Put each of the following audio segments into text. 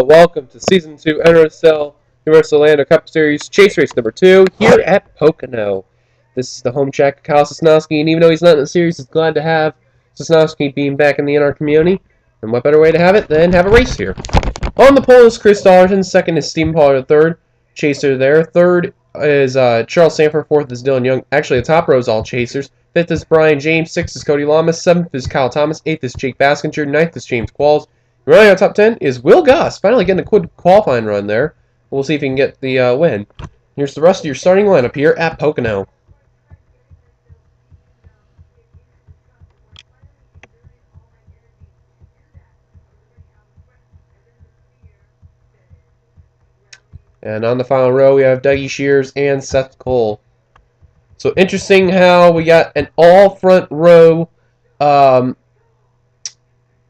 Hello, welcome to Season 2 NRSL Universal Orlando Cup Series Chase Race number 2 here at Poconno. This is the home track of Kyle Sosnowski, and even though he's not in the series, he's glad to have Sosnowski being back in the NR community. And what better way to have it than have a race here? On the pole is Kris Dollerton, second is Pollard III, chaser there. Third is Charles Sanford, fourth is Dylan Young. Actually, the top row is all chasers. Fifth is Brian James, sixth is Cody Lamas, seventh is Kyle Thomas, eighth is Jake Baskinger, ninth is James Qualls. Running on top 10 is Will Goss, finally getting a good qualifying run there. We'll see if he can get the win. Here's the rest of your starting lineup here at Poconno. And on the final row, we have Dougie Shears and Seth Cole. So interesting how we got an all-front row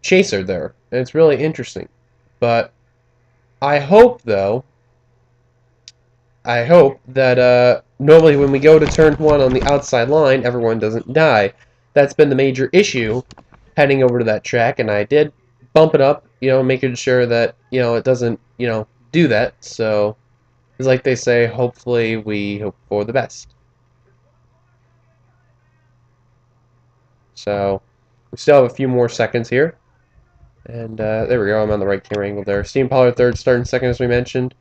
chaser there. And it's really interesting. But I hope, though, that normally when we go to turn 1 on the outside line, everyone doesn't die. That's been the major issue heading over to that track, and I did bump it up, making sure that, it doesn't, do that. So, it's like they say, hopefully we hope for the best. So, we still have a few more seconds here. And there we go, I'm on the right camera angle there. Pollard III starting second, as we mentioned.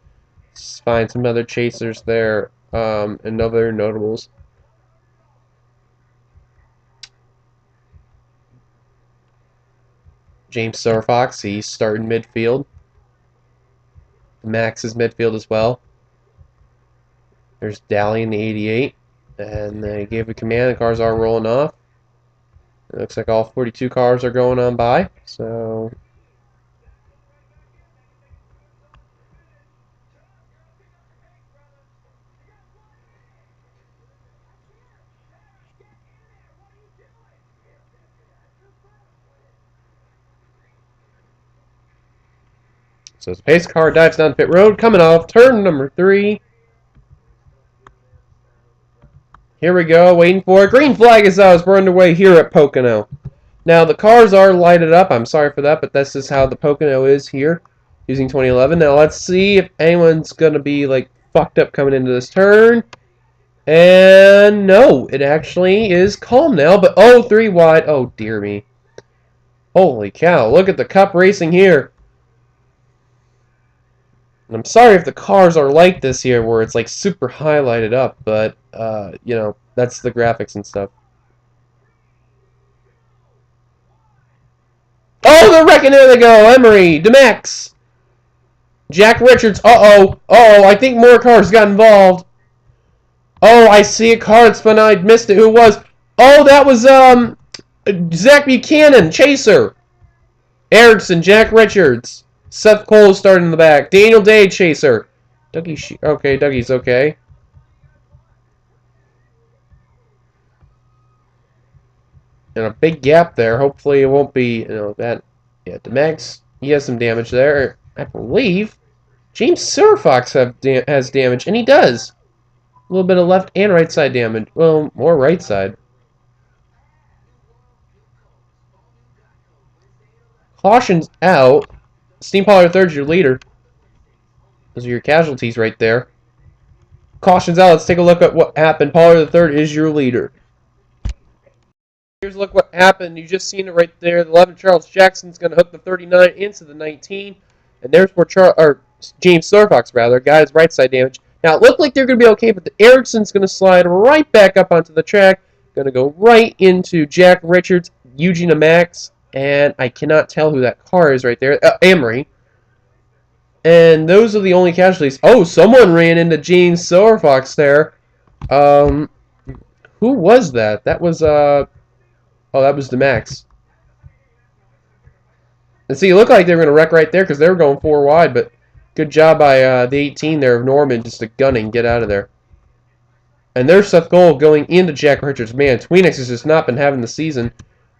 Let's find some other chasers there, and other notables. James Silverfox, he's starting midfield. Max is midfield as well. There's Dalley in the 88. And they gave a command, the cars are rolling off. It looks like all 42 cars are going on by, so the pace car dives down pit road, coming off turn number 3. Here we go, waiting for it. Green flag is out as we're underway here at Poconno. Now, the cars are lighted up. I'm sorry for that, but this is how the Poconno is here using 2011. Now, let's see if anyone's going to be, fucked up coming into this turn. And no, it actually is calm now, but oh, 3 wide. Oh, dear me. Holy cow, look at the cup racing here. And I'm sorry if the cars are like this here, where it's, super highlighted up, but, that's the graphics and stuff. Oh, they're wrecking. There they go. Emery, Demax, Jack Richards. Uh-oh. Uh-oh, I think more cars got involved. Oh, I see a car that's spun out. I missed it. Who was? Oh, that was, Zach Buchanan, chaser. Erickson, Jack Richards. Seth Cole starting in the back. Daniel Day, chaser. Okay, Dougie's okay. And a big gap there. Hopefully it won't be, that. Yeah, Demax, he has some damage there. I believe James Silverfox has damage, and he does. A little bit of left and right side damage. Well, more right side. Caution's out. Pollard III is your leader. Those are your casualties right there. Caution's out. Let's take a look at what happened. Pollard III is your leader. Here's a look what happened. You just seen it right there. The 11 Charles Jackson's going to hook the 39 into the 19. And there's where James Silverfox, got his right side damage. Now, it looked like they're going to be okay, but the Erickson's going to slide right back up onto the track. Going to go right into Jack Richards, Eugene Demax, and I cannot tell who that car is right there. Emery. And those are the only casualties. Oh, someone ran into James Silverfox there. Who was that? That was, oh, that was Demax. And see, it looked like they were going to wreck right there because they were going 4 wide, but good job by the 18 there of Norman just to gunning, get out of there. And there's Seth Cole going into Jack Richards. Man, Tweenix has just not been having the season.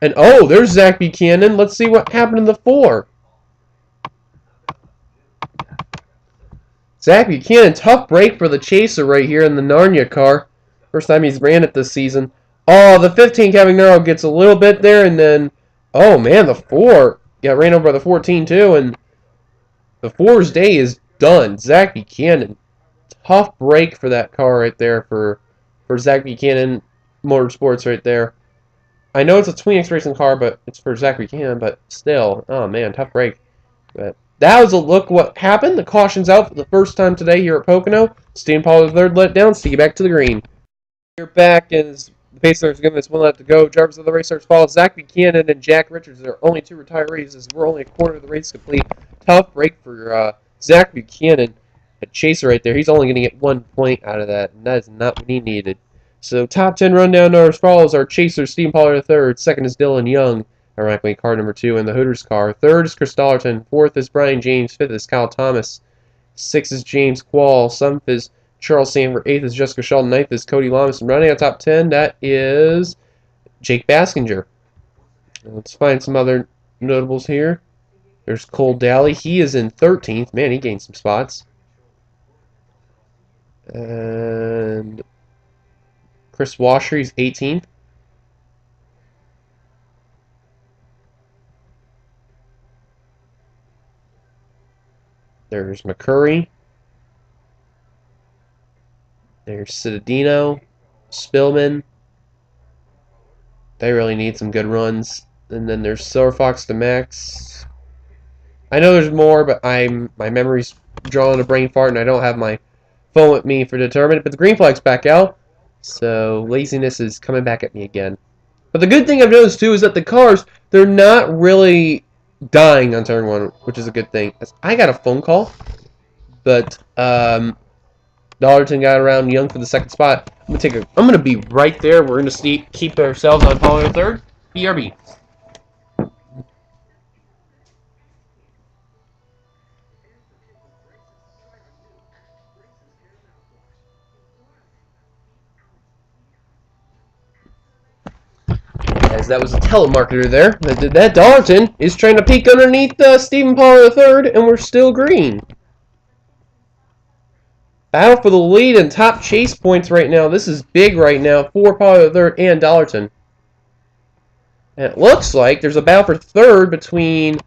And oh, there's Zach Buchanan. Let's see what happened in the 4. Zach Buchanan, tough break for the chaser right here in the Narnia car. First time he's ran it this season. Oh, the 15 Cavagnaro gets a little bit there, and then, oh man, the 4 got ran over by the 14 too, and The Fours day is done. Zach Buchanan. Tough break for that car right there for Zach Buchanan Motorsports right there. I know it's a Tweenix racing car, but it's for Zach Buchanan, but still. Oh, man, tough break. But that was a look what happened. The caution's out for the first time today here at Pocono. Steve Pollard III let down. See you back to the green. You're back as the pace are giving us one lap to go. Drivers of the race starts follow Zach Buchanan and Jack Richards. They're only two retirees as we're only a quarter of the race complete. Tough break for Zach Buchanan. A chaser right there. He's only going to get 1 point out of that, and that is not what he needed. So top 10 rundown as follows. Our chaser, Steve Pollard III. Second is Dylan Young, ironically car number 2 in the Hooters car. Third is Chris Dollerton. Fourth is Brian James. Fifth is Kyle Thomas. Sixth is James Quall. Seventh is Charles Sanford. Eighth is Jessica Sheldon. Ninth is Cody Lamas. And running out top 10, that is Jake Baskinger. Let's find some other notables here. There's Cole Dalley. He is in 13th. Man, he gained some spots. And Kris Wascher, he's 18th. There's McCrury. There's Cittadino. Spillman. They really need some good runs. And then there's Silverfox, Demax. I know there's more, but my memory's drawing a brain fart, and I don't have my phone with me for determinant. But the green flag's back out, so laziness is coming back at me again. But the good thing I've noticed too is that the cars, they're not really dying on turn 1, which is a good thing. I got a phone call, but Dollerton got around Young for the second spot. I'm gonna be right there. We're gonna keep ourselves on Pollard III. BRB. As that was a telemarketer there that did that. Dollerton is trying to peek underneath Stephen Pollard III, and we're still green. Battle for the lead and top chase points right now. This is big right now for Pollard III and Dollerton. And it looks like there's a battle for third between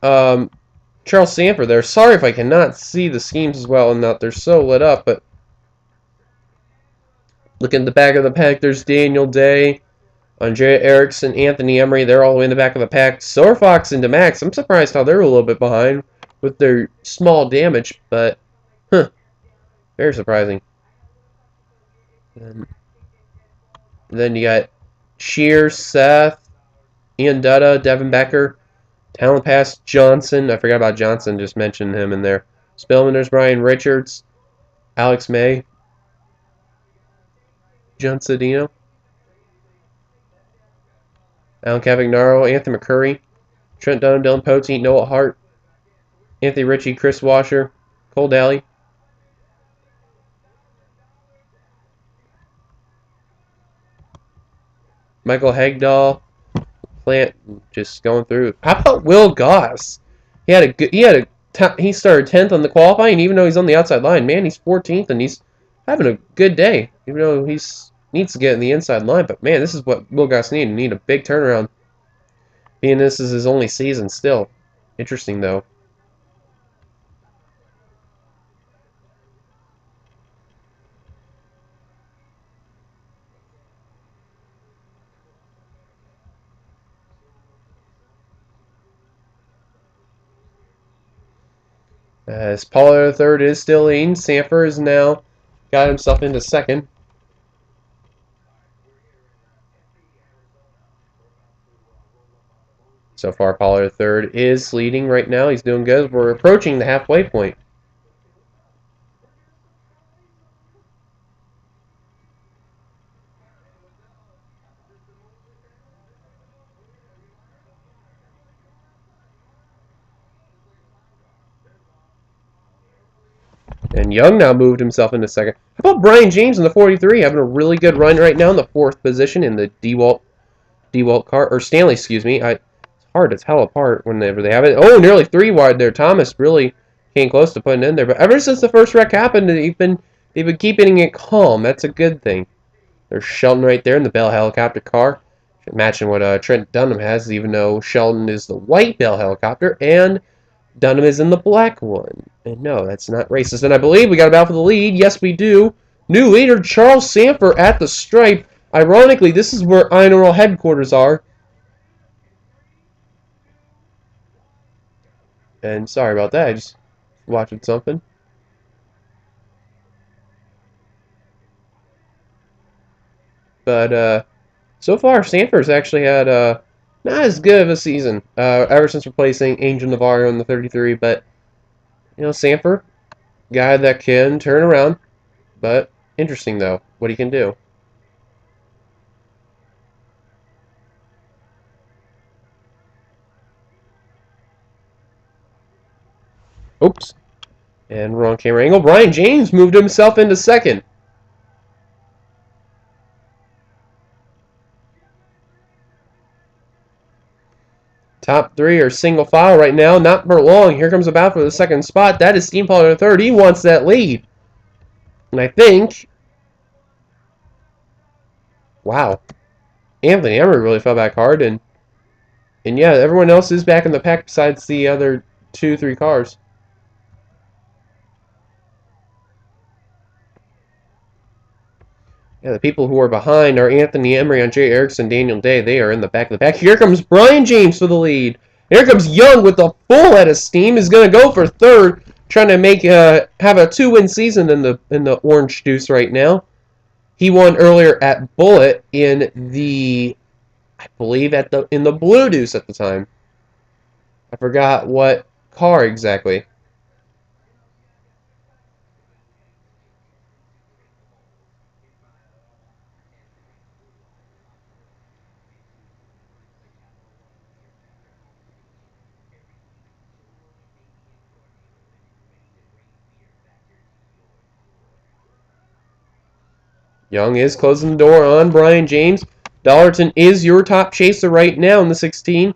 Charles Sanford there. Sorry if I cannot see the schemes as well, and that they're so lit up, but look in the back of the pack, there's Daniel Day, Andrea Erickson, Anthony Emery. They're all the way in the back of the pack. Silverfox and Demax, I'm surprised how they're a little bit behind with their small damage, but very surprising. And then you got Shears, Seth, Ian Dutta, Devin Becker, Talent Pass, Johnson. I forgot about Johnson, just mentioned him in there. Spillman, there's Brian Richards, Alex May, John Cittadino, Alan Cavagnaro, Anthony McCrury, Trent Dunham, Dylan Poteet, Noah Hart, Anthony Ritchie, Kris Wascher, Cole Dalley, Michael Hagdahl, Plant, just going through. How about Will Goss? He started 10th on the qualifying, even though he's on the outside line. Man, he's 14th, and he's having a good day, even though he needs to get in the inside line. But man, this is what Will Goss needs. Need a big turnaround. Being this is his only season still. Interesting though. As Pollard III is still leading, Sanford has now got himself into second. So far, Pollard III is leading right now. He's doing good. We're approaching the halfway point. And Young now moved himself into second. How about Brian James in the 43 having a really good run right now in the 4th position in the DeWalt car, or Stanley, excuse me. It's hard to tell apart whenever they have it. Oh, nearly 3 wide there. Thomas really came close to putting it in there. But ever since the first wreck happened, they've been keeping it calm. That's a good thing. There's Sheldon right there in the Bell helicopter car, matching what Trent Dunham has, even though Sheldon is the white Bell helicopter, and Dunham is in the black one. And no, that's not racist. And I believe we got a battle for the lead. Yes, we do. New leader, Charles Sanford at the stripe. Ironically, this is where INRL headquarters are. And sorry about that. I just watching something. But so far, Sanford's actually had not as good of a season ever since replacing Angel Navarro in the 33. But, you know, Sanford, guy that can turn around. But interesting, though, what he can do. Oops. And wrong camera angle. Brian James moved himself into second. Top three are single file right now. Not for long. Here comes a battle for the second spot. That is Steam Pollard III. He wants that lead. And I think... Wow. Anthony Emery really fell back hard. And yeah, everyone else is back in the pack besides the other 2-3 cars. Yeah, the people who are behind are Anthony Emery on Jay Erickson, Daniel Day. They are in the back of the pack. Here comes Brian James for the lead. Here comes Young with a full head of steam. Is going to go for third, trying to make have a 2-win season in the Orange Juice right now. He won earlier at Bullet in the, I believe in the Blue Deuce at the time. I forgot what car exactly. Young is closing the door on Brian James. Dollerton is your top chaser right now in the 16.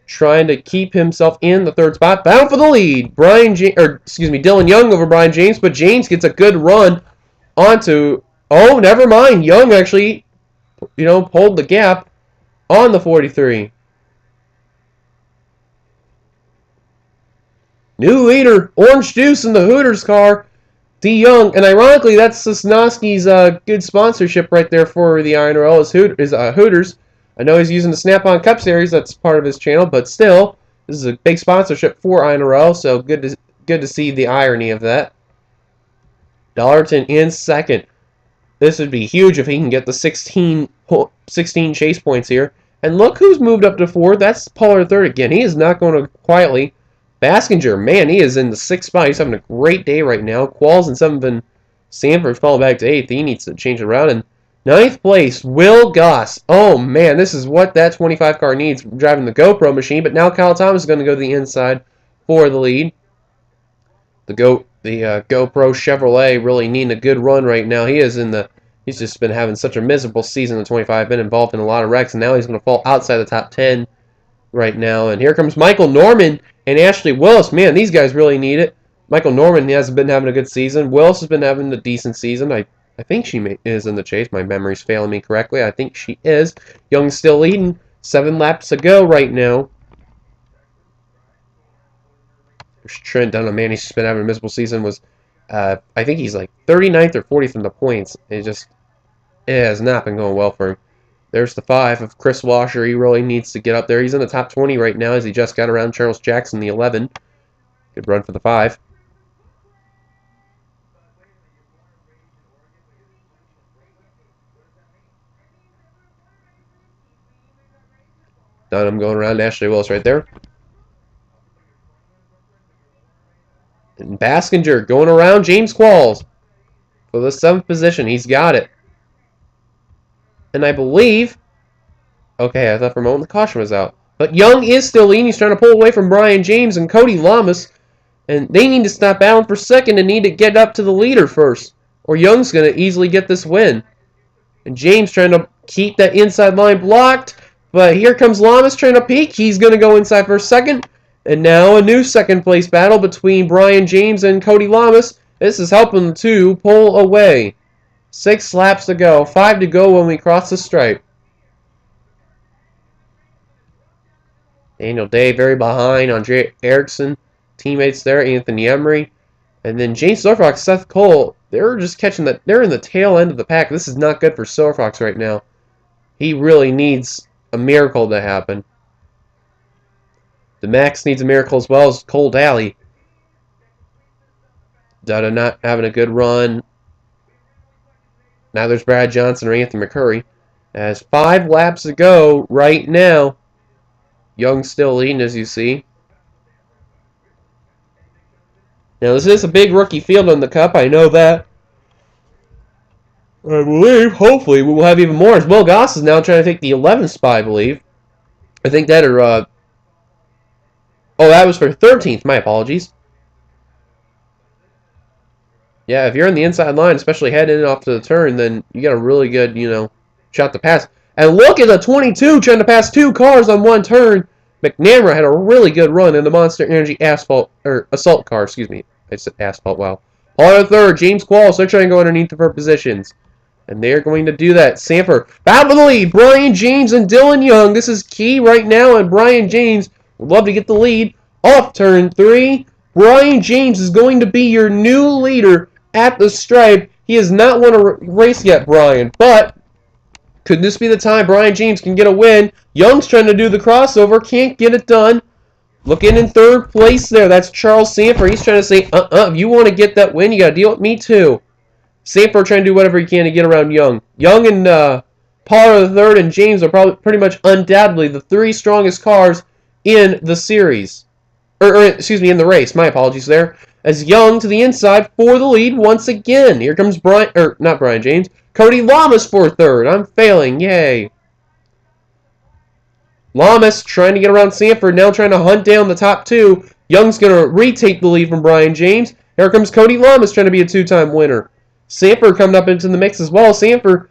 Trying to keep himself in the third spot. Bound for the lead. Dylan Young over Brian James, but James gets a good run onto... Oh, never mind. Young actually, pulled the gap on the 43. New leader, Orange Juice in the Hooters car. D. Young, and ironically, that's Sosnowski's good sponsorship right there for the INRL is Hooters. I know he's using the Snap-on Cup Series, that's part of his channel, but still, this is a big sponsorship for INRL, so good to see the irony of that. Dollerton in second. This would be huge if he can get the 16 chase points here. And look who's moved up to fourth. That's Pollard III again. He is not going to quietly. Baskinger, man, he is in the 6th spot. He's having a great day right now. Qualls and 7th, Sanford falling back to 8th. He needs to change it around. And 9th place, Will Goss. Oh, man, this is what that 25 car needs, driving the GoPro machine. But now Kyle Thomas is going to go to the inside for the lead. The GoPro Chevrolet really needing a good run right now. He's just been having such a miserable season in 25. Been involved in a lot of wrecks, and now he's going to fall outside the top 10 right now. And here comes Michael Norman and Ashley Willis. Man, these guys really need it. Michael Norman hasn't been having a good season. Willis has been having a decent season. I think she is in the chase. My memory's failing me correctly. I think she is. Young's still leading. 7 laps to go right now. There's Trent Dunham. Man, he's just been having a miserable season. I think he's like 39th or 40th in the points. It has not been going well for him. There's the 5 of Kris Wascher. He really needs to get up there. He's in the top 20 right now as he just got around Charles Jackson, the 11. Good run for the 5. Dunham going around Ashley Willis right there. And Baskinger going around James Qualls for the 7th position. He's got it. And I believe... Okay, I thought for a moment the caution was out. But Young is still leading. He's trying to pull away from Brian James and Cody Lamas. And they need to stop battling for second and need to get up to the leader first. Or Young's going to easily get this win. And James trying to keep that inside line blocked. But here comes Lamas trying to peek. He's going to go inside for a second. And now a new second place battle between Brian James and Cody Lamas. This is helping to pull away. 6 laps to go. 5 to go when we cross the stripe. Daniel Day very behind. Andre Erickson, teammates there. Anthony Emery. And then James Silverfox, Seth Cole, they're just catching that. They're in the tail end of the pack. This is not good for Silverfox right now. He really needs a miracle to happen. Demax needs a miracle as well as Cole Dalley. Dutta not having a good run. Now there's Brad Johnson or Anthony McCrury. As 5 laps to go right now. Young still leading, as you see. Now, this is a big rookie field on the Cup. I know that. I believe, hopefully, we will have even more. As Will Goss is now trying to take the 11th spot, I believe. I think that or... oh, that was for 13th. My apologies. Yeah, if you're in the inside line, especially heading off to the turn, then you got a really good, shot to pass. And look at the 22 trying to pass 2 cars on one turn. McNamara had a really good run in the Monster Energy assault car, excuse me. I said asphalt, wow. Pollard III, James Qualls, they're trying to go underneath of her positions. And they're going to do that. Sanford, battle for the lead. Brian James and Dylan Young. This is key right now, and Brian James would love to get the lead. Off turn 3. Brian James is going to be your new leader at the stripe. He has not won a race yet, Brian, but could this be the time Brian James can get a win? Young's trying to do the crossover, can't get it done. Looking in 3rd place there, that's Charles Sanford. He's trying to say, if you want to get that win, you got to deal with me too. Sanford trying to do whatever he can to get around Young. Young and Pollard III and James are probably pretty much undoubtedly the 3 strongest cars in the series. Excuse me, in the race. My apologies there. As Young to the inside for the lead once again. Here comes not Brian James. Cody Lamas for 3rd. I'm failing. Yay. Lamas trying to get around Sanford. Now trying to hunt down the top 2. Young's going to retake the lead from Brian James. Here comes Cody Lamas trying to be a 2-time winner. Sanford coming up into the mix as well. Sanford,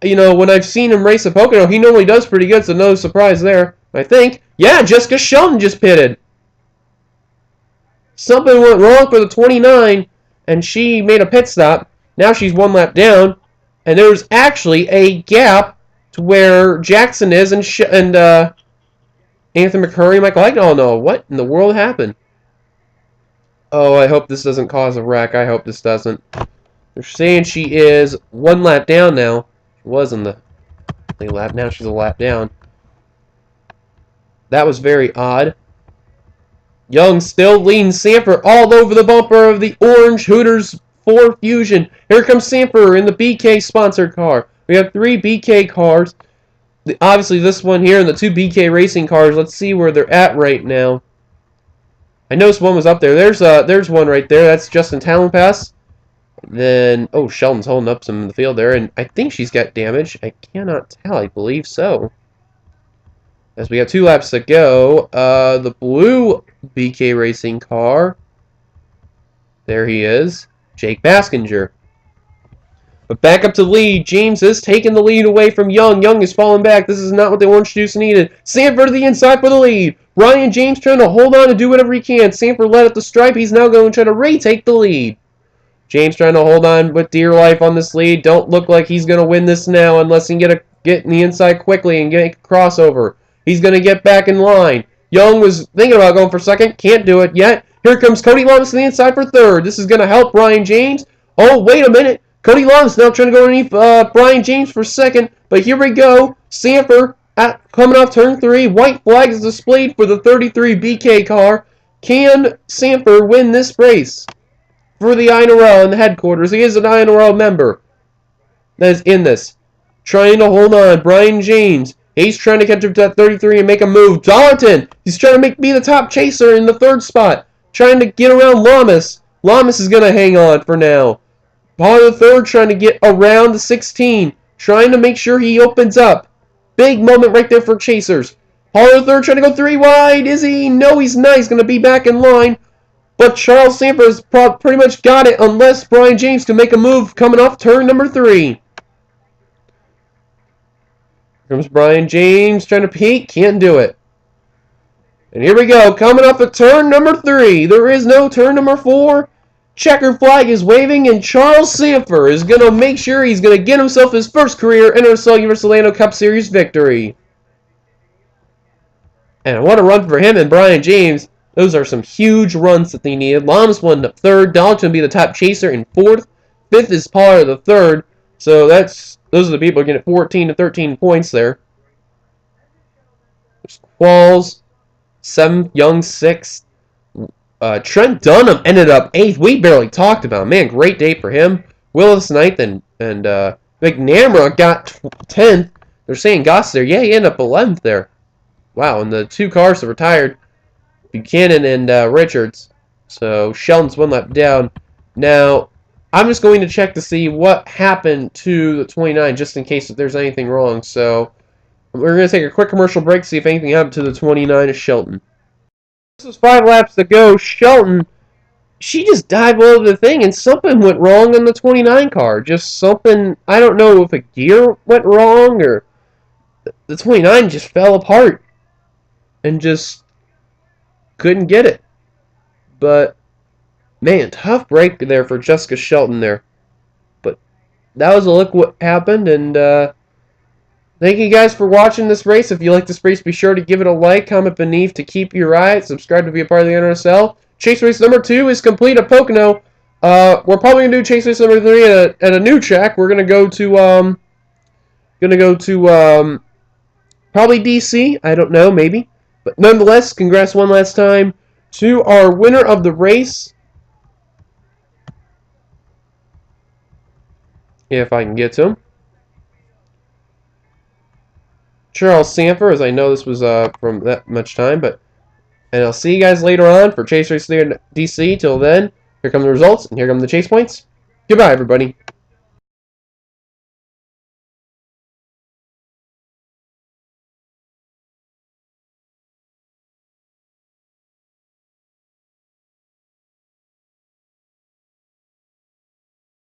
when I've seen him race at Poconno, he normally does pretty good, so no surprise there. I think. Yeah, Jessica Shelton just pitted. Something went wrong for the 29, and she made a pit stop. Now she's 1 lap down, and there's actually a gap to where Jackson is and Anthony McCrury, Michael Heck. Oh no, what in the world happened? Oh, I hope this doesn't cause a wreck. I hope this doesn't. They're saying she is 1 lap down now. She was in the lap. Now she's a lap down. That was very odd. Young still leading Sanford all over the bumper of the orange Hooters 4 Fusion. Here comes Sanford in the BK sponsored car. We have 3 BK cars. Obviously this one here and the 2 BK racing cars. Let's see where they're at right now. I noticed one was up there. There's one right there. That's Justin Talonpass. Then, oh, Sheldon's holding up some in the field there, and I think she's got damage. I cannot tell. I believe so. As we have 2 laps to go, the blue BK racing car. There he is, Jake Baskinger. But back up to lead. James is taking the lead away from Young. Young is falling back. This is not what the orange juice needed. Sanford to the inside for the lead. Ryan James trying to hold on and do whatever he can. Sanford led at the stripe. He's now going to try to retake the lead. James trying to hold on with dear life on this lead. Don't look like he's going to win this now unless he can get in the inside quickly and get a crossover. He's going to get back in line. Young was thinking about going for 2nd. Can't do it yet. Here comes Cody Lamas to the inside for 3rd. This is going to help Brian James. Oh, wait a minute. Cody Lamas now trying to go underneath Brian James for 2nd. But here we go. Sanford coming off turn 3. White flag is displayed for the 33 BK car. Can Sanford win this race for the NRSL in the headquarters? He is an NRSL member that is in this. Trying to hold on. Brian James. He's trying to catch up to that 33 and make a move. Dollerton. He's trying to be the top chaser in the 3rd spot. Trying to get around Lamas. Lamas is going to hang on for now. Pollard III trying to get around the 16. Trying to make sure he opens up. Big moment right there for chasers. Pollard III trying to go 3 wide. Is he? No, he's not. He's going to be back in line. But Charles Sanford has pretty much got it unless Brian James can make a move coming off turn number 3. Here comes Brian James trying to peek. Can't do it. And here we go. Coming up at turn number 3. There is no turn number 4. Checker flag is waving, and Charles Sanford is going to make sure he's going to get himself his first career NRSL Universal Orlando Cup Series victory. And what a run for him and Brian James. Those are some huge runs that they needed. Lom's won up third. Dollerton will be the top chaser in fourth. Fifth is Pollard the third. So those are the people getting 14 to 13 points there. There's Qualls, 7th, Young 6th. Trent Dunham ended up 8th. We barely talked about him. Man, great day for him. Willis 9th and McNamara got 10th. They're saying Goss there. Yeah, he ended up 11th there. Wow, and the 2 cars that retired, Buchanan and Richards. So Shelton's 1 lap down. Now, I'm just going to check to see what happened to the 29, just in case if there's anything wrong. So we're going to take a quick commercial break, see if anything happened to the 29 of Shelton. This is 5 laps to go. Shelton, she just dived over the thing, and something went wrong on the 29 car. Just something, I don't know if a gear went wrong or the 29 just fell apart and just couldn't get it. But, man, tough break there for Jessica Shelton there. But that was a look what happened, and thank you guys for watching this race. If you like this race, be sure to give it a like, comment beneath to keep your eye, subscribe to be a part of the NRSL. Chase race number 2 is complete at Poconno. We're probably gonna do chase race number 3 at a new track. We're gonna go to probably DC. I don't know, maybe. But nonetheless, congrats one last time to our winner of the race. If I can get to him. Charles Sanford, as I know this was from that much time, and I'll see you guys later on for Chase Race there in DC. Till then, here come the results, and here come the chase points. Goodbye, everybody.